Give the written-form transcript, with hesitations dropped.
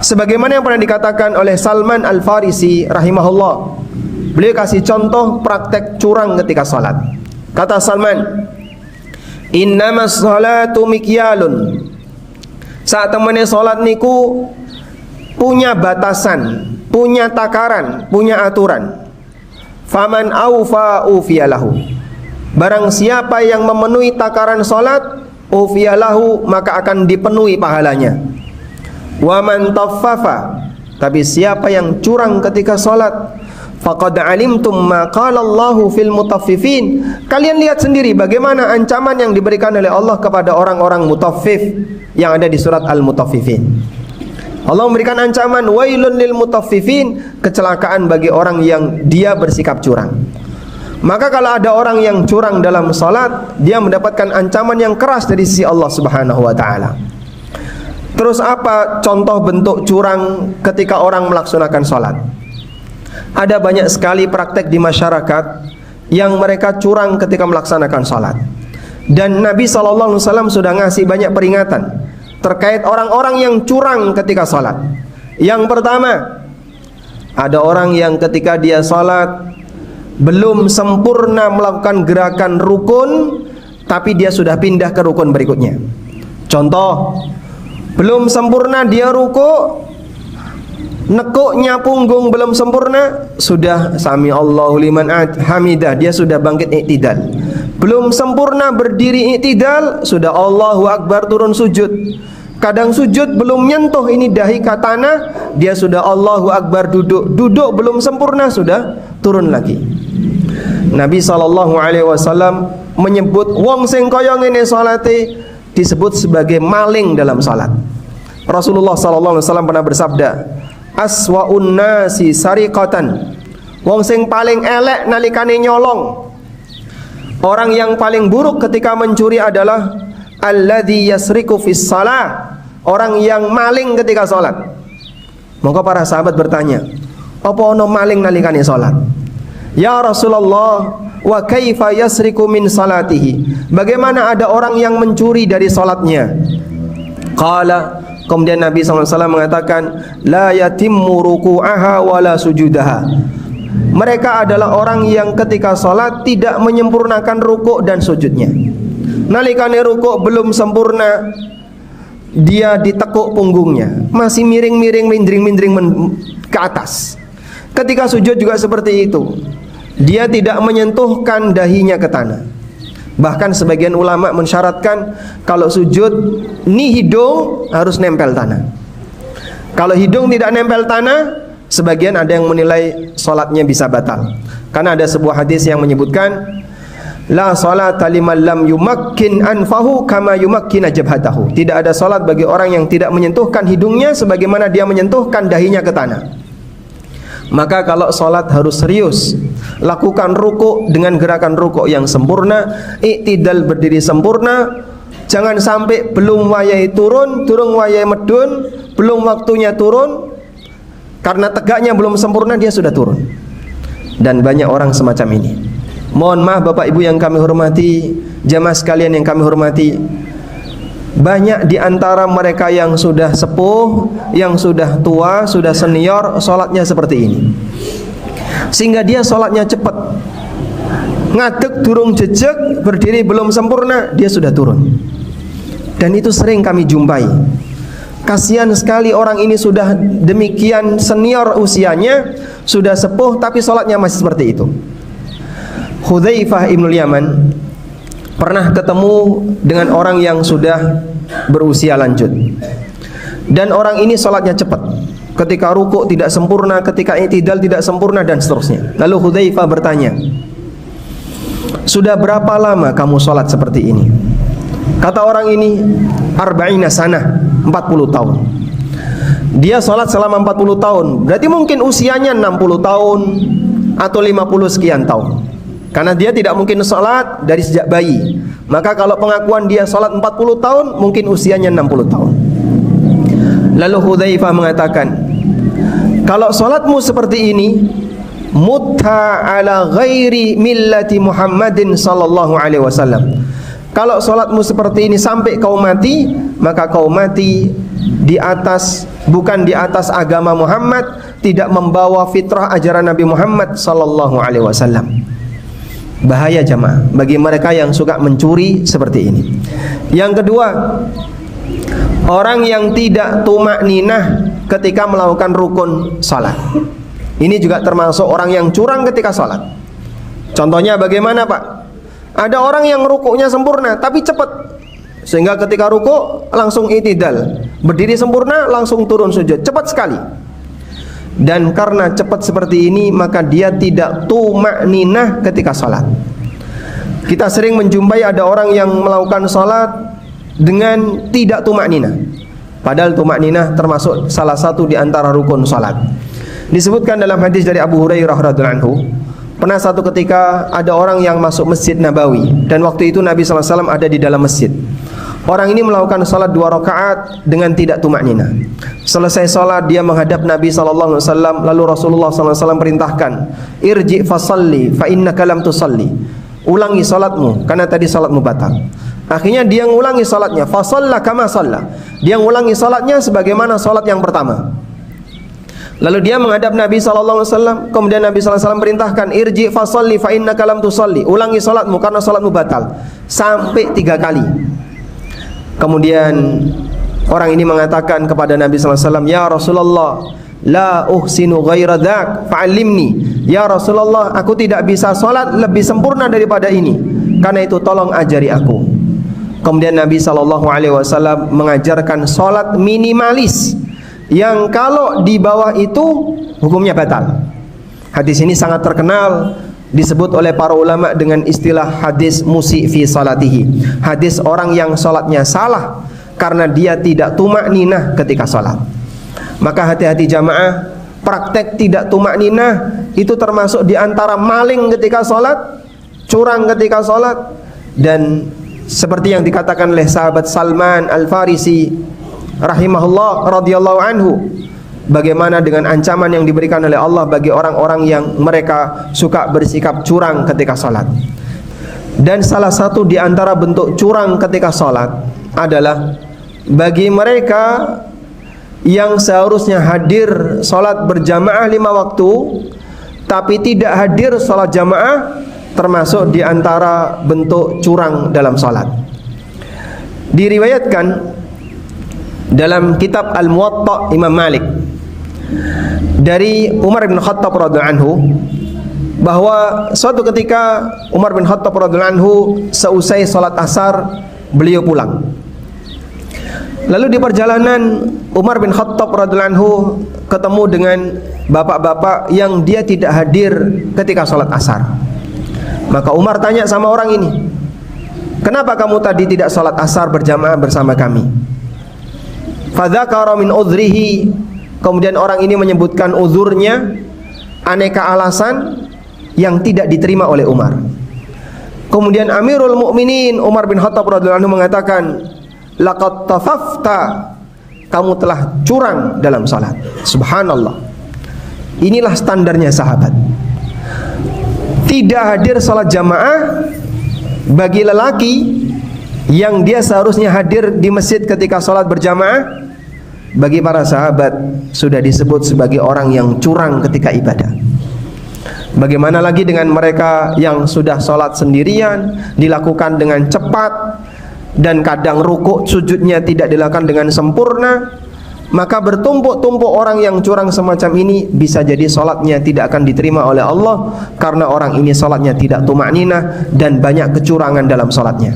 Sebagaimana yang pernah dikatakan oleh Salman Al-Farisi rahimahullah. Beliau kasih contoh praktek curang ketika salat. Kata Salman, "Innamas salatu mikyalun." Saat temannya salat niku punya batasan, punya takaran, punya aturan. Faman aufa ufiyalahu. Barang siapa yang memenuhi takaran salat, ufiyalahu, maka akan dipenuhi pahalanya. Wa man taffafa, tapi siapa yang curang ketika salat, faqad alimtum ma qala Allahu fil mutaffifin. Kalian lihat sendiri bagaimana ancaman yang diberikan oleh Allah kepada orang-orang mutaffif yang ada di surat Al-Mutaffifin. Allah memberikan ancaman, wailun lil mutaffifin, kecelakaan bagi orang yang dia bersikap curang. Maka kalau ada orang yang curang dalam salat, dia mendapatkan ancaman yang keras dari sisi Allah Subhanahu wa taala. Terus apa contoh bentuk curang ketika orang melaksanakan salat? Ada banyak sekali praktek di masyarakat yang mereka curang ketika melaksanakan salat. Dan Nabi SAW sudah ngasih banyak peringatan terkait orang-orang yang curang ketika salat. Yang pertama, ada orang yang ketika dia salat belum sempurna melakukan gerakan rukun, tapi dia sudah pindah ke rukun berikutnya. Contoh, belum sempurna dia ruku, nekuknya punggung belum sempurna, sudah sami Allahu liman hamidah, dia sudah bangkit i'tidal. Belum sempurna berdiri i'tidal, sudah Allahu akbar turun sujud. Kadang sujud belum nyentuh ini dahi ke tanah, dia sudah Allahu akbar duduk. Duduk belum sempurna, sudah turun lagi. Nabi SAW menyebut wong sing kaya ngene salate disebut sebagai maling dalam salat. Rasulullah SAW pernah bersabda, aswa'un nasi sariqatan, wong sing paling elek nalikane nyolong, orang yang paling buruk ketika mencuri adalah alladzi yasriku fis shalah, orang yang maling ketika salat. Maka para sahabat bertanya, apa ono maling nalikane salat? Ya Rasulullah, wa kaifa yasriku min salatihi, bagaimana ada orang yang mencuri dari salatnya? Qala, kemudian Nabi SAW mengatakan, la yatimmu ruku'aha wa la sujudaha, mereka adalah orang yang ketika salat tidak menyempurnakan rukuk dan sujudnya. Nalikane rukuk belum sempurna, dia ditekuk punggungnya, masih miring-miring, mindring-mindring ke atas. Ketika sujud juga seperti itu, dia tidak menyentuhkan dahinya ke tanah. Bahkan sebagian ulama mensyaratkan kalau sujud ni hidung harus nempel tanah. Kalau hidung tidak nempel tanah, sebagian ada yang menilai salatnya bisa batal. Karena ada sebuah hadis yang menyebutkan, la salata liman lam yumakkin anfahu kama yumakkina jabhatahu, tidak ada salat bagi orang yang tidak menyentuhkan hidungnya sebagaimana dia menyentuhkan dahinya ke tanah. Maka kalau salat harus serius, lakukan ruku dengan gerakan ruku yang sempurna, i'tidal berdiri sempurna. Jangan sampai belum wayai turun, turun wayai medun, belum waktunya turun, karena tegaknya belum sempurna dia sudah turun. Dan banyak orang semacam ini. Mohon maaf Bapak Ibu yang kami hormati, jamaah sekalian yang kami hormati, banyak di antara mereka yang sudah sepuh, yang sudah tua, sudah senior, sholatnya seperti ini. Sehingga dia sholatnya cepat, ngadeg durung jejeg, berdiri belum sempurna, dia sudah turun. Dan itu sering kami jumpai. Kasihan sekali orang ini sudah demikian senior usianya, sudah sepuh, tapi sholatnya masih seperti itu. Hudzaifah ibnul Yaman pernah ketemu dengan orang yang sudah berusia lanjut, dan orang ini sholatnya cepat, ketika rukuk tidak sempurna, ketika i'tidal tidak sempurna, dan seterusnya. Lalu Hudzaifah bertanya, sudah berapa lama kamu sholat seperti ini? Kata orang ini, arba'ina sanah, 40 tahun. Dia sholat selama 40 tahun, berarti mungkin usianya 60 tahun atau 50 sekian tahun, karena dia tidak mungkin sholat dari sejak bayi. Maka kalau pengakuan dia sholat 40 tahun, mungkin usianya 60 tahun. Lalu Hudzaifah mengatakan, kalau sholatmu seperti ini, mutta ala ghairi millati Muhammadin sallallahu alaihi wasallam. Kalau sholatmu seperti ini sampai kau mati, maka kau mati di atas bukan di atas agama Muhammad, tidak membawa fitrah ajaran Nabi Muhammad sallallahu alaihi wasallam. Bahaya jamaah bagi mereka yang suka mencuri seperti ini. Yang kedua, orang yang tidak tumakninah ketika melakukan rukun salat. Ini juga termasuk orang yang curang ketika salat. Contohnya bagaimana, Pak? Ada orang yang rukuknya sempurna tapi cepat, sehingga ketika rukuk langsung i'tidal, berdiri sempurna langsung turun sujud, cepat sekali. Dan karena cepat seperti ini, maka dia tidak tumakninah ketika salat. Kita sering menjumpai ada orang yang melakukan salat dengan tidak tumakninah, padahal tumakninah termasuk salah satu di antara rukun salat. Disebutkan dalam hadis dari Abu Hurairah radhiyallahu anhu, pernah satu ketika ada orang yang masuk Masjid Nabawi, dan waktu itu Nabi SAW ada di dalam masjid. Orang ini melakukan salat 2 rakaat dengan tidak tumakninah. Selesai salat dia menghadap Nabi SAW, lalu Rasulullah SAW perintahkan, irji fasalli fa innaka lam tusalli. Ulangi salatmu karena tadi salatmu batal. Akhirnya dia ngulangi salatnya, fasalla kama shalla. Dia ngulangi salatnya sebagaimana salat yang pertama. Lalu dia menghadap Nabi SAW, kemudian Nabi SAW perintahkan, irji fasalli fa innaka lam tusalli. Ulangi salatmu karena salatmu batal. Sampai 3 kali. Kemudian orang ini mengatakan kepada Nabi SAW, ya Rasulullah, la uhsinu ghaira dzak fa'allimni. Ya Rasulullah, aku tidak bisa salat lebih sempurna daripada ini, karena itu tolong ajari aku. Kemudian Nabi SAW mengajarkan salat minimalis, yang kalau di bawah itu hukumnya batal. Hadis ini sangat terkenal, disebut oleh para ulama dengan istilah hadis musi fi salatihi. Hadis orang yang salatnya salah karena dia tidak tumakninah ketika salat. Maka hati-hati jamaah, praktek tidak tumakninah itu termasuk di antara maling ketika salat, curang ketika salat, dan seperti yang dikatakan oleh sahabat Salman Al-Farisi rahimahullah radhiyallahu anhu, bagaimana dengan ancaman yang diberikan oleh Allah bagi orang-orang yang mereka suka bersikap curang ketika salat. Dan salah satu di antara bentuk curang ketika salat adalah bagi mereka yang seharusnya hadir salat berjamaah 5 waktu tapi tidak hadir salat jamaah, termasuk di antara bentuk curang dalam salat. Diriwayatkan dalam kitab Al-Muwatta Imam Malik dari Umar bin Khattab radhiyallahu anhu, bahwa suatu ketika Umar bin Khattab radhiyallahu anhu seusai salat asar beliau pulang. Lalu di perjalanan Umar bin Khattab radhiyallahu anhu ketemu dengan bapak-bapak yang dia tidak hadir ketika salat asar. Maka Umar tanya sama orang ini, kenapa kamu tadi tidak salat asar berjamaah bersama kami? Fadzakara min udhrihi. Kemudian orang ini menyebutkan uzurnya, aneka alasan yang tidak diterima oleh Umar. Kemudian Amirul Mukminin Umar bin Khattab radhiyallahu anhu mengatakan, laqad tafafta, kamu telah curang dalam salat. Subhanallah. Inilah standarnya sahabat. Tidak hadir salat jamaah bagi lelaki yang dia seharusnya hadir di masjid ketika salat berjamaah, bagi para sahabat sudah disebut sebagai orang yang curang ketika ibadah. Bagaimana lagi dengan mereka yang sudah sholat sendirian, dilakukan dengan cepat, dan kadang rukuk sujudnya tidak dilakukan dengan sempurna. Maka bertumpuk-tumpuk orang yang curang semacam ini, bisa jadi sholatnya tidak akan diterima oleh Allah, karena orang ini sholatnya tidak tumakninah dan banyak kecurangan dalam sholatnya.